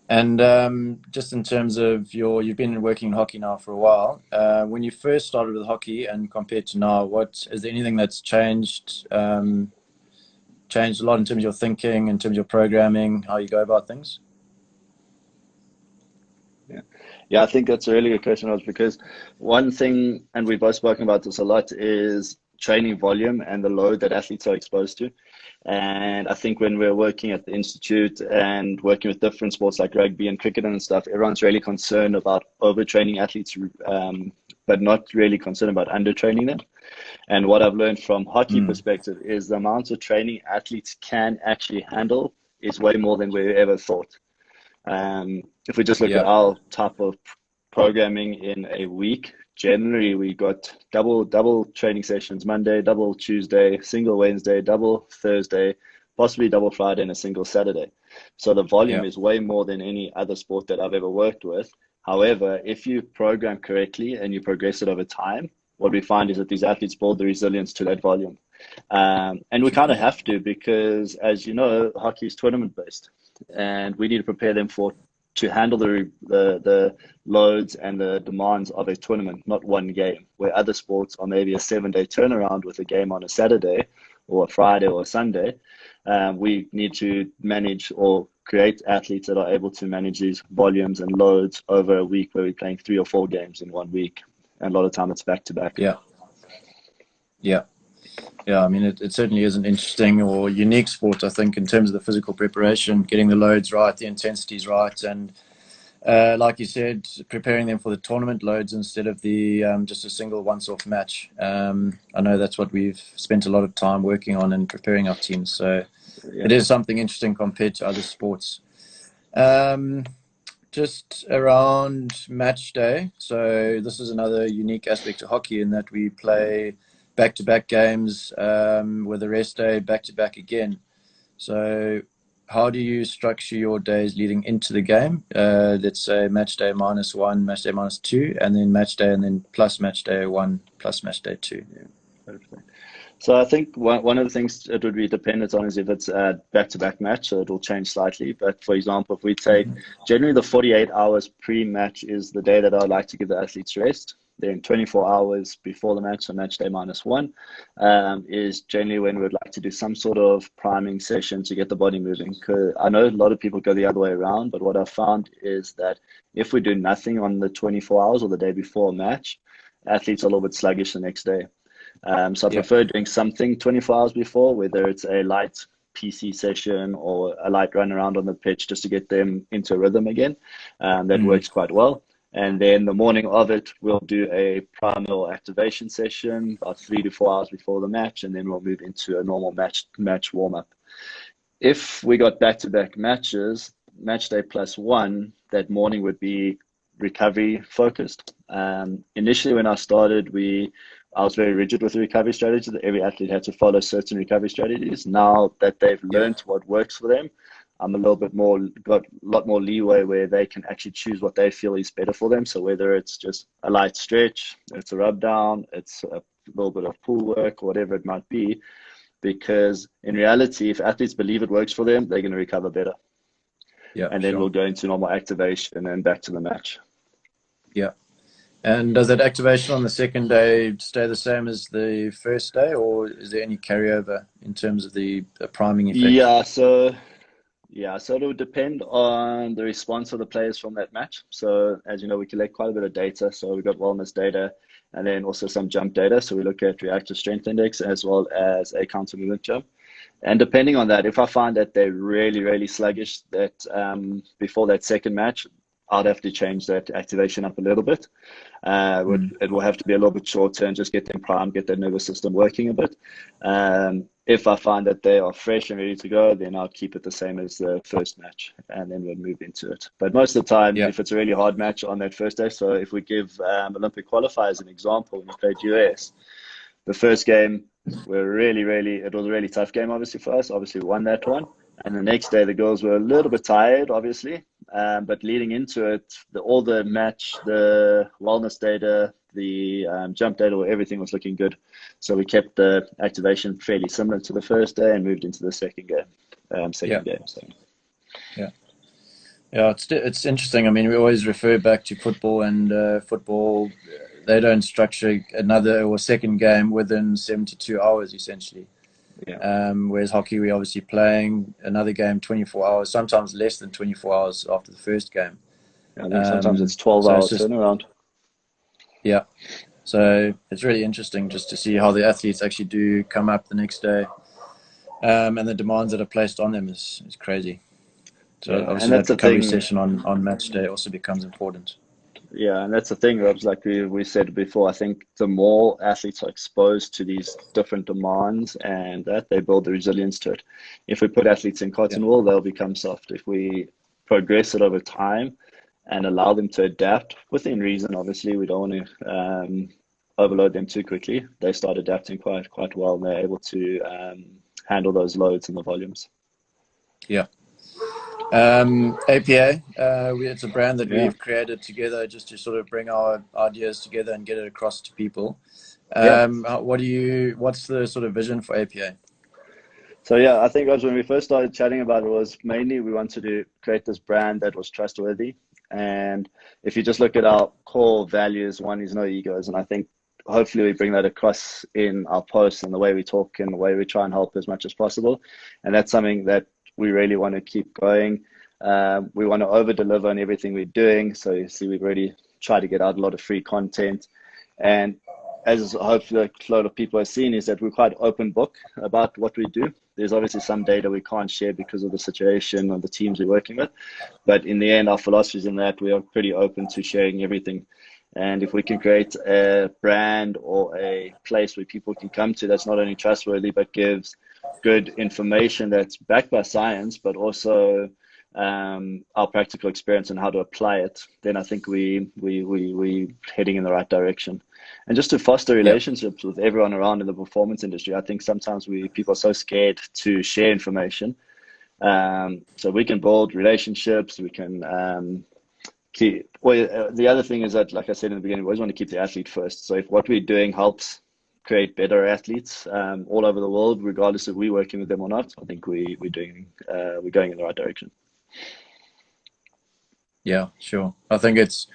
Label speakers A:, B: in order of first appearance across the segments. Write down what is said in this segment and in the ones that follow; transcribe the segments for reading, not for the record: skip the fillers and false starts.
A: And just in terms of you've been working in hockey now for a while. When you first started with hockey and compared to now, what is there anything that's changed? Changed a lot in terms of your thinking, in terms of your programming, how you go about things?
B: Yeah. Yeah, I think that's a really good question, Raj, because one thing, and we've both spoken about this a lot, is training volume and the load that athletes are exposed to. And I think when we're working at the institute and working with different sports like rugby and cricket and stuff, everyone's really concerned about overtraining athletes, but not really concerned about undertraining them. And what I've learned from hockey
A: Mm.
B: perspective is the amount of training athletes can actually handle is way more than we ever thought. If we just look at
A: Yeah.
B: our type of programming in a week, generally we got double training sessions Monday, double Tuesday, single Wednesday, double Thursday, possibly double Friday, and a single Saturday. So the volume
A: Yeah.
B: is way more than any other sport that I've ever worked with. However, if you program correctly and you progress it over time, what we find is that these athletes build the resilience to that volume. And we kind of have to because, as you know, hockey is tournament based and we need to prepare them for to handle the loads and the demands of a tournament, not one game. Where other sports are maybe a 7 day turnaround with a game on a Saturday or a Friday or a Sunday, we need to manage or create athletes that are able to manage these volumes and loads over a week where we're playing 3 or 4 games in one week. And a lot of time it's back to back.
A: Yeah. Yeah. Yeah, I mean, it certainly is an interesting or unique sport, I think, in terms of the physical preparation, getting the loads right, the intensities right, and like you said, preparing them for the tournament loads instead of the just a single once-off match. I know that's what we've spent a lot of time working on and preparing our teams. So
B: Yeah.
A: it is something interesting compared to other sports. Um, just around match day. So this is another unique aspect of hockey in that we play back-to-back games with a rest day back-to-back again. So how do you structure your days leading into the game? Let's say match day -1, match day -2, and then match day and then plus match day 1 plus match day 2.
B: Yeah. Perfect. So I think one of the things it would be dependent on is if it's a back-to-back match, so it will change slightly. But for example, if we take
A: Mm-hmm.
B: generally the 48 hours pre-match is the day that I would like to give the athletes rest. Then 24 hours before the match, so match day -1, is generally when we'd like to do some sort of priming session to get the body moving. 'Cause I know a lot of people go the other way around, but what I've found is that if we do nothing on the 24 hours or the day before a match, athletes are a little bit sluggish the next day. So I
A: Yeah.
B: prefer doing something 24 hours before, whether it's a light PC session or a light run around on the pitch just to get them into a rhythm again. That
A: Mm.
B: works quite well. And then the morning of it, we'll do a primal activation session about 3 to 4 hours before the match, and then we'll move into a normal match warm up. If we got back-to-back matches, match day +1, that morning would be recovery focused. Initially, when I started, I was very rigid with the recovery strategy that every athlete had to follow certain recovery strategies. Now that they've
A: Yeah.
B: learned what works for them, I'm a little bit more got a lot more leeway where they can actually choose what they feel is better for them. So whether it's just a light stretch, it's a rub down, it's a little bit of pull work, whatever it might be, because in reality, if athletes believe it works for them, they're going to recover better.
A: Yeah,
B: And then
A: sure.
B: we'll go into normal activation and back to the match.
A: Yeah. And does that activation on the second day stay the same as the first day, or is there any carryover in terms of the priming effect?
B: Yeah, so it would depend on the response of the players from that match. So as you know, we collect quite a bit of data. So we've got wellness data and then also some jump data. So we look at reactive strength index as well as a counter movement jump. And depending on that, if I find that they're really, really sluggish that before that second match, I'd have to change that activation up a little bit.
A: Mm.
B: It will have to be a little bit shorter and just get them primed, get their nervous system working a bit. If I find that they are fresh and ready to go, then I'll keep it the same as the first match, and then we'll move into it. But most of the time,
A: Yeah.
B: if it's a really hard match on that first day, so if we give Olympic qualifiers an example, when we played US, the first game, it was a really tough game, obviously, for us. Obviously, we won that one. And the next day, the girls were a little bit tired, obviously. But leading into it, all the match, the wellness data, the jump data, everything was looking good. So we kept the activation fairly similar to the first day and moved into the second game.
A: Yeah.
B: So
A: Yeah. Yeah, it's interesting. I mean, we always refer back to football, and football, they don't structure another or second game within 72 hours, essentially.
B: Yeah.
A: Whereas hockey, we're obviously playing another game 24 hours, sometimes less than 24 hours after the first game.
B: I think sometimes it's
A: So
B: 12-hour
A: it's just,
B: turnaround.
A: yeah. So it's really interesting just to see how the athletes actually do come up the next day. And the demands that are placed on them is crazy. So
B: Yeah, and
A: obviously
B: that's
A: that
B: the
A: recovery
B: thing.
A: session on match day also becomes important.
B: Yeah, and that's the thing, Robs, like we said before, I think the more athletes are exposed to these different demands and that they build the resilience to it. If we put athletes in
A: Yeah.
B: cotton wool, they'll become soft. If we progress it over time and allow them to adapt within reason, obviously, we don't want to overload them too quickly. They start adapting quite well, and they're able to handle those loads and the volumes.
A: Yeah. APA, it's a brand that
B: Yeah.
A: we've created together just to sort of bring our ideas together and get it across to people.
B: Yeah.
A: What's the sort of vision for APA?
B: So yeah, I think when we first started chatting about it was mainly we wanted to create this brand that was trustworthy. And if you just look at our core values, one is no egos. And I think hopefully we bring that across in our posts and the way we talk and the way we try and help as much as possible. And that's something that we really want to keep going. We want to over deliver on everything we're doing. So you see, we've already tried to get out a lot of free content. And as hopefully a lot of people have seen, is that we're quite open book about what we do. There's obviously some data we can't share because of the situation or the teams we're working with. But in the end, our philosophies in that we are pretty open to sharing everything. And if we can create a brand or a place where people can come to that's not only trustworthy, but gives good information that's backed by science, but also our practical experience and how to apply it, then I think we heading in the right direction. And just to foster
A: Yeah.
B: relationships with everyone around in the performance industry, I think sometimes people are so scared to share information. So we can build relationships. We can keep. Well, the other thing is that, like I said in the beginning, we always want to keep the athlete first. So if what we're doing helps create better athletes all over the world, regardless if we're working with them or not, I think we're going in the right direction.
A: Yeah, sure. I think it's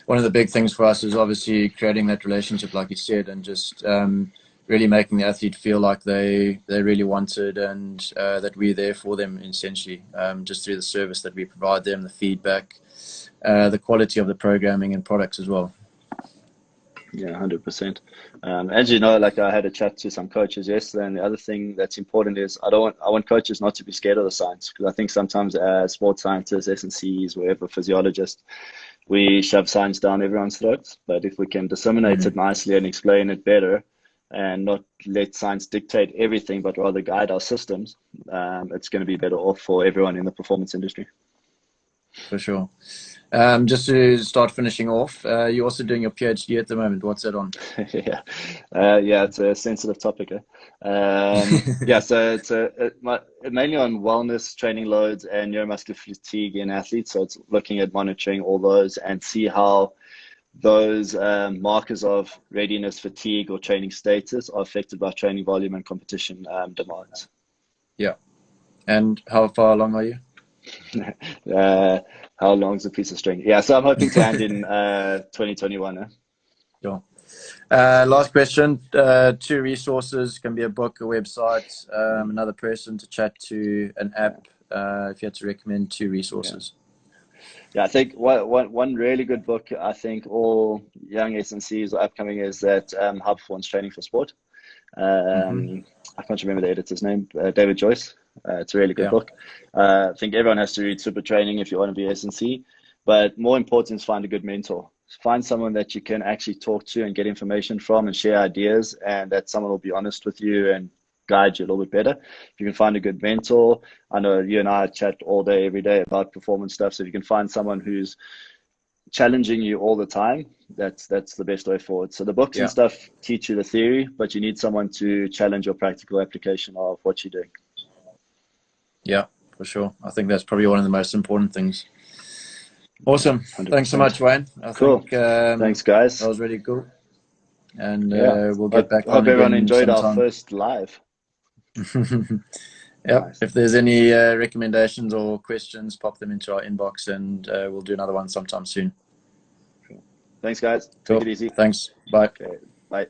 A: one of the big things for us is obviously creating that relationship, like you said, and just really making the athlete feel like they really wanted and that we're there for them, essentially, just through the service that we provide them, the feedback, the quality of the programming and products as well.
B: Yeah, 100%. As you know, like I had a chat to some coaches yesterday, and the other thing that's important is I want coaches not to be scared of the science, because I think sometimes as sports scientists, S&Cs, wherever, physiologists, we shove science down everyone's throats. But if we can disseminate it nicely and explain it better, and not let science dictate everything, but rather guide our systems, it's going to be better off for everyone in the performance industry.
A: For sure. Just to start finishing off, you're also doing your PhD at the moment. What's that on?
B: Yeah, it's a sensitive topic. Yeah, so it's mainly on wellness, training loads, and neuromuscular fatigue in athletes. So it's looking at monitoring all those and see how those markers of readiness, fatigue, or training status are affected by training volume and competition demands.
A: Yeah. And how far along are you?
B: How long's a piece of string? Yeah, so I'm hoping to land in 2021.
A: Sure. Last question. 2 resources, can be a book, a website, another person to chat to, an app. If you had to recommend 2 resources.
B: Yeah, I think one really good book, I think all young S&Cs or upcoming, is that High Performance Training for Sport. I can't remember the editor's name, David Joyce. It's a really good book. I think everyone has to read Super Training if you want to be S&C, but more important is find a good mentor. Find someone that you can actually talk to and get information from and share ideas, and that someone will be honest with you and guide you a little bit better. If you can find a good mentor, I know you and I chat all day, every day about performance stuff. So if you can find someone who's challenging you all the time, that's the best way forward. So the books and stuff teach you the theory, but you need someone to challenge your practical application of what you're doing.
A: Yeah, for sure. I think that's probably one of the most important things. Awesome.
B: 100%.
A: Thanks so much, Wayne. I think
B: thanks, guys.
A: That was really cool. And
B: yeah,
A: we'll get back on
B: hope everyone
A: again
B: enjoyed
A: sometime.
B: our first live.
A: Yep.
B: Nice.
A: If there's any recommendations or questions, pop them into our inbox, and we'll do another one sometime soon.
B: Thanks, guys.
A: Cool.
B: Take it easy.
A: Thanks. Bye.
B: Okay. Bye.